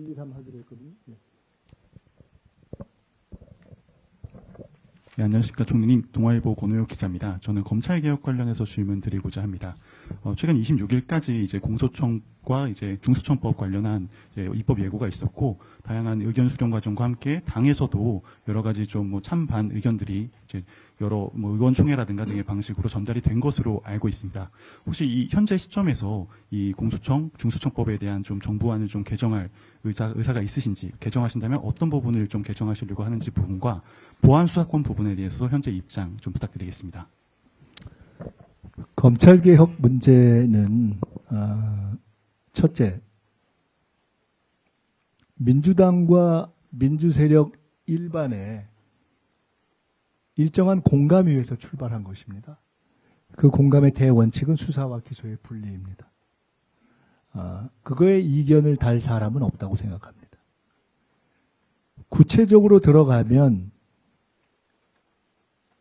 1, 2, 3 하기로 했거든요. 네. 네, 안녕하십니까. 총리님, 동아일보 권우혁 기자입니다. 저는 검찰개혁 관련해서 질문 드리고자 합니다. 최근 26일까지 이제 공소청과 이제 중수청법 관련한 이제 입법 예고가 있었고, 다양한 의견 수렴 과정과 함께 당에서도 여러 가지 좀 뭐 찬반 의견들이 이제 여러 뭐 의원총회라든가 등의 방식으로 전달이 된 것으로 알고 있습니다. 혹시 이 현재 시점에서 이 공소청, 중수청법에 대한 좀 정부안을 좀 개정할 의사가 있으신지, 개정하신다면 어떤 부분을 좀 개정하시려고 하는지 부분과 보안 수사권 부분에 대해서 현재 입장 좀 부탁드리겠습니다. 검찰개혁 문제는 첫째, 민주당과 민주세력 일반에 일정한 공감 위에서 출발한 것입니다. 그 공감의 대원칙은 수사와 기소의 분리입니다. 그거에 이견을 달 사람은 없다고 생각합니다. 구체적으로 들어가면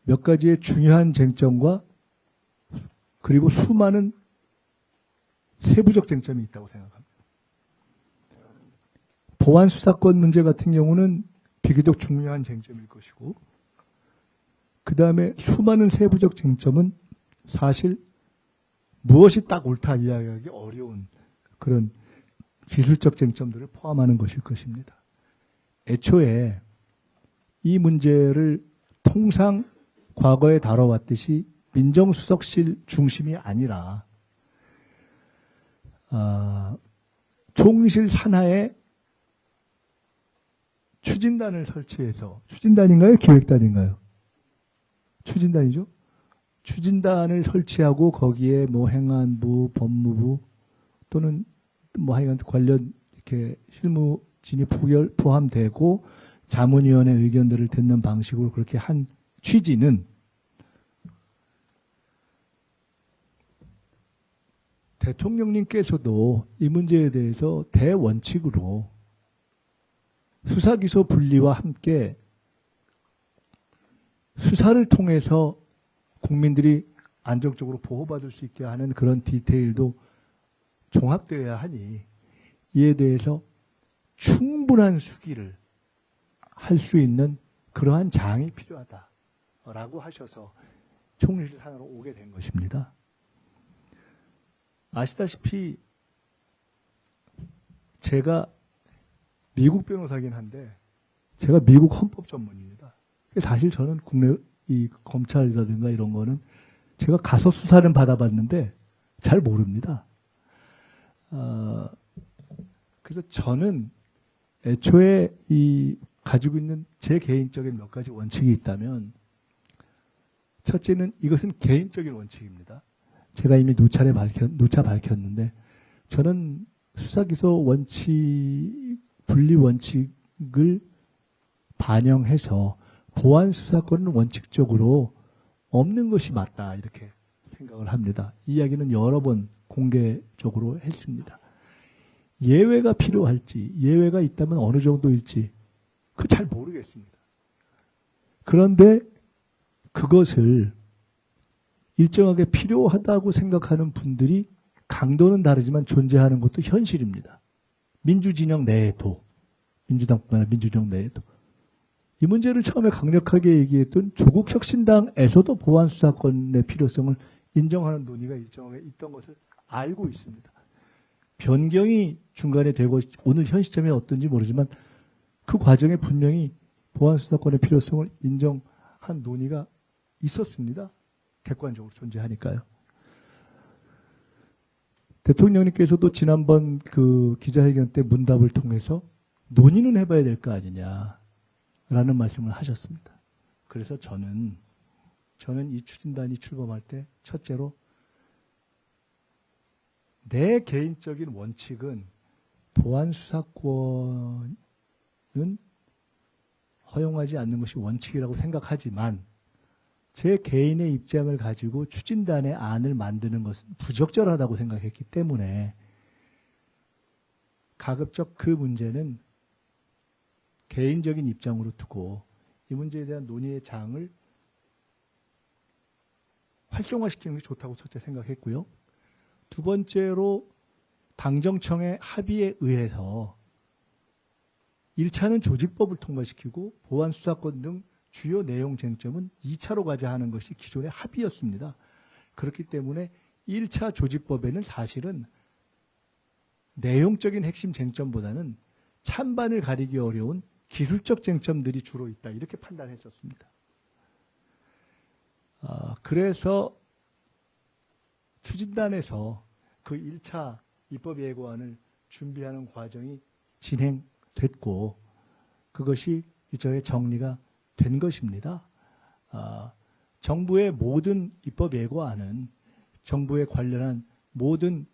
몇 가지의 중요한 쟁점과 그리고 수많은 세부적 쟁점이 있다고 생각합니다. 보안 수사권 문제 같은 경우는 비교적 중요한 쟁점일 것이고, 그 다음에 수많은 세부적 쟁점은 사실 무엇이 딱 옳다 이야기하기 어려운 그런 기술적 쟁점들을 포함하는 것일 것입니다. 애초에 이 문제를 통상 과거에 다뤄왔듯이 민정수석실 중심이 아니라 총리실 산하에 추진단을 설치해서, 추진단인가요? 기획단인가요? 추진단이죠. 추진단을 설치하고 거기에 뭐 행안부, 법무부 또는 뭐 하여간 관련 이렇게 실무진이 포함되고 자문위원회 의견들을 듣는 방식으로 그렇게 한 취지는 대통령님께서도 이 문제에 대해서 대원칙으로 수사기소 분리와 함께 수사를 통해서 국민들이 안정적으로 보호받을 수 있게 하는 그런 디테일도 종합되어야 하니 이에 대해서 충분한 수기를 할 수 있는 그러한 장이 필요하다라고 하셔서 총리실 산하로 오게 된 것입니다. 아시다시피 제가 미국 변호사긴 한데 제가 미국 헌법 전문입니다. 사실 저는 국내 이 검찰이라든가 이런 거는 제가 가서 수사는 받아봤는데 잘 모릅니다. 그래서 저는 애초에 이 가지고 있는 제 개인적인 몇 가지 원칙이 있다면, 첫째는 이것은 개인적인 원칙입니다. 제가 이미 누차 밝혔는데, 저는 수사기소 원칙, 분리 원칙을 반영해서 보안 수사권은 원칙적으로 없는 것이 맞다, 이렇게 생각을 합니다. 이 이야기는 여러 번 공개적으로 했습니다. 예외가 필요할지, 예외가 있다면 어느 정도일지 그 잘 모르겠습니다. 그런데 그것을 일정하게 필요하다고 생각하는 분들이 강도는 다르지만 존재하는 것도 현실입니다. 민주진영 내에도, 민주당뿐만 아니라 민주진영 내에도. 이 문제를 처음에 강력하게 얘기했던 조국혁신당에서도 보안수사권의 필요성을 인정하는 논의가 일정하게 있던 것을 알고 있습니다. 변경이 중간에 되고 오늘 현 시점에 어떤지 모르지만 그 과정에 분명히 보안수사권의 필요성을 인정한 논의가 있었습니다. 객관적으로 존재하니까요. 대통령님께서도 지난번 그 기자회견 때 문답을 통해서 논의는 해봐야 될 거 아니냐라는 말씀을 하셨습니다. 그래서 저는 이 추진단이 출범할 때 첫째로 내 개인적인 원칙은 보안수사권은 허용하지 않는 것이 원칙이라고 생각하지만 제 개인의 입장을 가지고 추진단의 안을 만드는 것은 부적절하다고 생각했기 때문에 가급적 그 문제는 개인적인 입장으로 두고 이 문제에 대한 논의의 장을 활성화시키는 게 좋다고 첫째 생각했고요. 두 번째로 당정청의 합의에 의해서 1차는 조직법을 통과시키고 보안수사권 등 주요 내용 쟁점은 2차로 가자 하는 것이 기존의 합의였습니다. 그렇기 때문에 1차 조직법에는 사실은 내용적인 핵심 쟁점보다는 찬반을 가리기 어려운 기술적 쟁점들이 주로 있다. 이렇게 판단했었습니다. 그래서 추진단에서 그 1차 입법예고안을 준비하는 과정이 진행됐고 그것이 이제 정리가 된 것입니다. 정부의 모든 입법예고안은 정부에 관련한 모든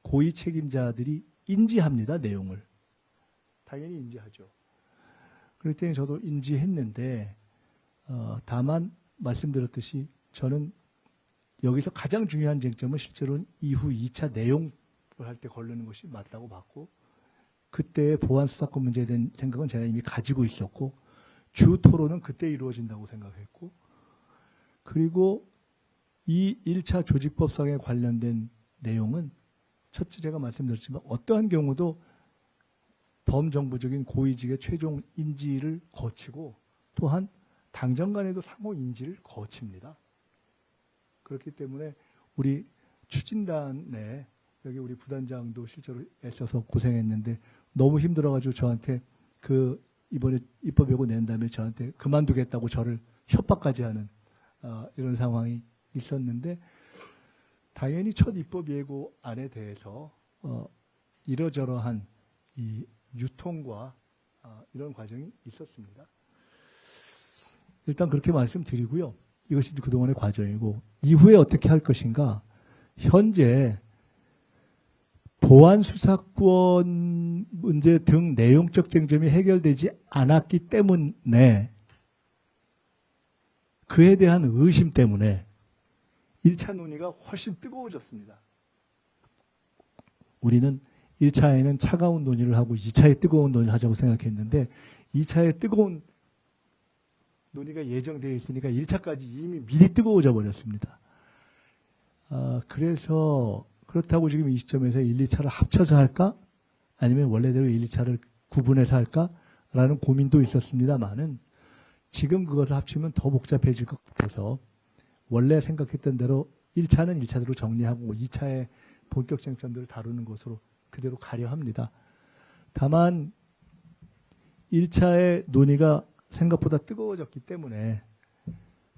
고위 책임자들이 인지합니다. 내용을. 당연히 인지하죠. 그럴 때는 저도 인지했는데 다만 말씀드렸듯이 저는 여기서 가장 중요한 쟁점은 실제로는 이후 2차 내용을 할 때 걸르는 것이 맞다고 봤고 그때의 보안수사권 문제에 대한 생각은 제가 이미 가지고 있었고 주 토론은 그때 이루어진다고 생각했고 그리고 이 1차 조직법상에 관련된 내용은 첫째 제가 말씀드렸지만 어떠한 경우도 범정부적인 고위직의 최종 인지를 거치고 또한 당정 간에도 상호 인지를 거칩니다. 그렇기 때문에 우리 추진단에 여기 우리 부단장도 실제로 애써서 고생했는데 너무 힘들어가지고 저한테 그 이번에 입법예고 낸 다음에 저한테 그만두겠다고 저를 협박까지 하는 이런 상황이 있었는데 당연히 첫 입법예고안에 대해서 이러저러한 이 유통과 이런 과정이 있었습니다. 일단 그렇게 말씀드리고요. 이것이 그동안의 과정이고 이후에 어떻게 할 것인가. 현재 보안수사권 문제 등 내용적 쟁점이 해결되지 않았기 때문에 그에 대한 의심 때문에 1차 논의가 훨씬 뜨거워졌습니다. 우리는 1차에는 차가운 논의를 하고 2차에 뜨거운 논의를 하자고 생각했는데 2차에 뜨거운 논의가 예정되어 있으니까 1차까지 이미 미리 뜨거워져 버렸습니다. 그래서 그렇다고 지금 이 시점에서 1, 2차를 합쳐서 할까? 아니면 원래대로 1, 2차를 구분해서 할까? 라는 고민도 있었습니다만은 지금 그것을 합치면 더 복잡해질 것 같아서 원래 생각했던 대로 1차는 1차대로 정리하고 2차의 본격 쟁점들을 다루는 것으로 그대로 가려 합니다. 다만 1차의 논의가 생각보다 뜨거워졌기 때문에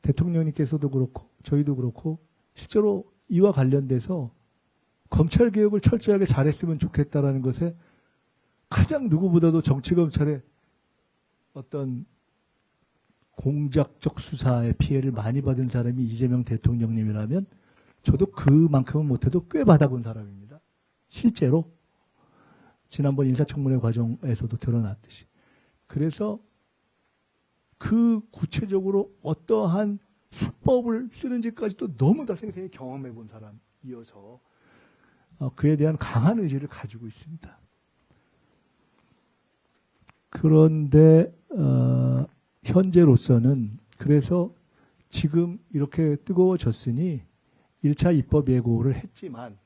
대통령님께서도 그렇고 저희도 그렇고 실제로 이와 관련돼서 검찰개혁을 철저하게 잘했으면 좋겠다라는 것에 가장 누구보다도 정치검찰의 어떤 공작적 수사의 피해를 많이 받은 사람이 이재명 대통령님이라면 저도 그만큼은 못해도 꽤 받아본 사람입니다. 실제로 지난번 인사청문회 과정에서도 드러났듯이. 그래서 그 구체적으로 어떠한 수법을 쓰는지까지도 너무 다 생생히 경험해 본 사람이어서 그에 대한 강한 의지를 가지고 있습니다. 그런데 현재로서는 그래서 지금 이렇게 뜨거워졌으니 1차 입법 예고를 했지만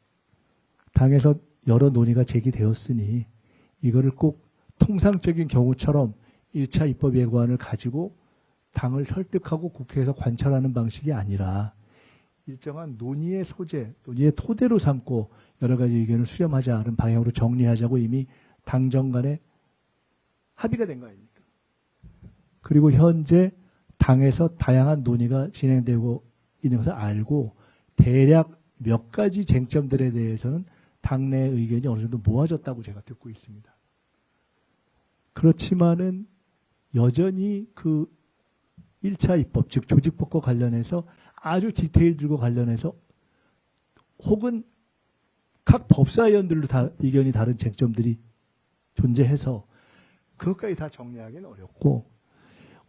당에서 여러 논의가 제기되었으니 이거를 꼭 통상적인 경우처럼 1차 입법 예고안을 가지고 당을 설득하고 국회에서 관찰하는 방식이 아니라 일정한 논의의 소재, 논의의 토대로 삼고 여러 가지 의견을 수렴하자는 방향으로 정리하자고 이미 당정 간에 합의가 된 거 아닙니까? 그리고 현재 당에서 다양한 논의가 진행되고 있는 것을 알고 대략 몇 가지 쟁점들에 대해서는 당내 의견이 어느 정도 모아졌다고 제가 듣고 있습니다. 그렇지만은 여전히 그 1차 입법, 즉 조직법과 관련해서 아주 디테일들과 관련해서 혹은 각 법사위원들로 다 의견이 다른 쟁점들이 존재해서 그것까지 다 정리하기는 어렵고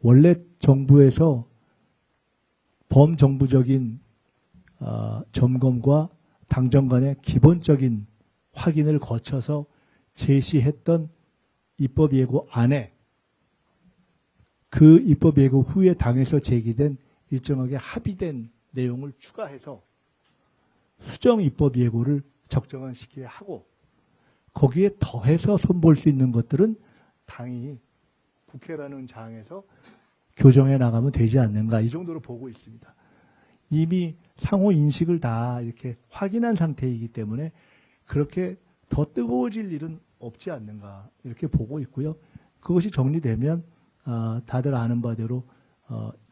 원래 정부에서 범정부적인 점검과 당정 간의 기본적인 확인을 거쳐서 제시했던 입법 예고 안에 그 입법 예고 후에 당에서 제기된 일정하게 합의된 내용을 추가해서 수정 입법 예고를 적정한 시기에 하고 거기에 더해서 손볼 수 있는 것들은 당이 국회라는 장에서 교정해 나가면 되지 않는가 이 정도로 보고 있습니다. 이미 상호 인식을 다 이렇게 확인한 상태이기 때문에 그렇게 더 뜨거워질 일은 없지 않는가 이렇게 보고 있고요. 그것이 정리되면 다들 아는 바대로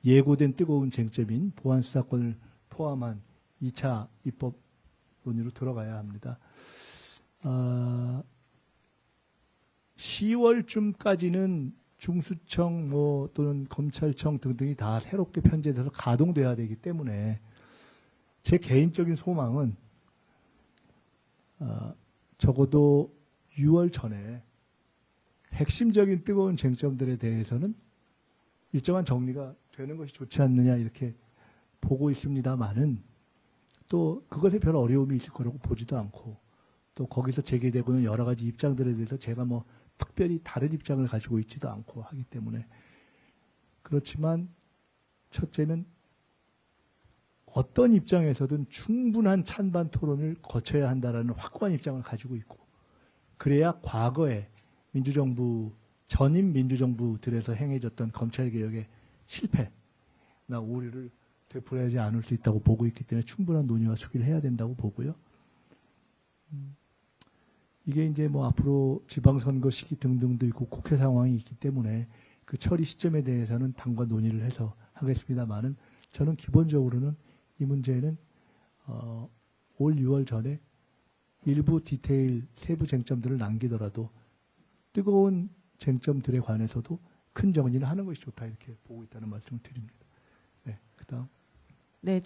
예고된 뜨거운 쟁점인 보안수사권을 포함한 2차 입법 논의로 들어가야 합니다. 10월쯤까지는 중수청 또는 검찰청 등등이 다 새롭게 편제돼서 가동돼야 되기 때문에 제 개인적인 소망은 적어도 6월 전에 핵심적인 뜨거운 쟁점들에 대해서는 일정한 정리가 되는 것이 좋지 않느냐 이렇게 보고 있습니다만은 또 그것에 별 어려움이 있을 거라고 보지도 않고 또 거기서 제기되고는 여러 가지 입장들에 대해서 제가 특별히 다른 입장을 가지고 있지도 않고 하기 때문에 그렇지만 첫째는 어떤 입장에서든 충분한 찬반 토론을 거쳐야 한다라는 확고한 입장을 가지고 있고 그래야 과거에 민주정부 전임 민주정부들에서 행해졌던 검찰개혁의 실패나 오류를 되풀이하지 않을 수 있다고 보고 있기 때문에 충분한 논의와 수기를 해야 된다고 보고요. 이게 이제 앞으로 지방선거 시기 등등도 있고 국회 상황이 있기 때문에 그 처리 시점에 대해서는 당과 논의를 해서 하겠습니다만은 저는 기본적으로는 이 문제는 올 6월 전에 일부 디테일 세부 쟁점들을 남기더라도 뜨거운 쟁점들에 관해서도 큰 정리를 하는 것이 좋다 이렇게 보고 있다는 말씀을 드립니다. 네, 그다음. 네.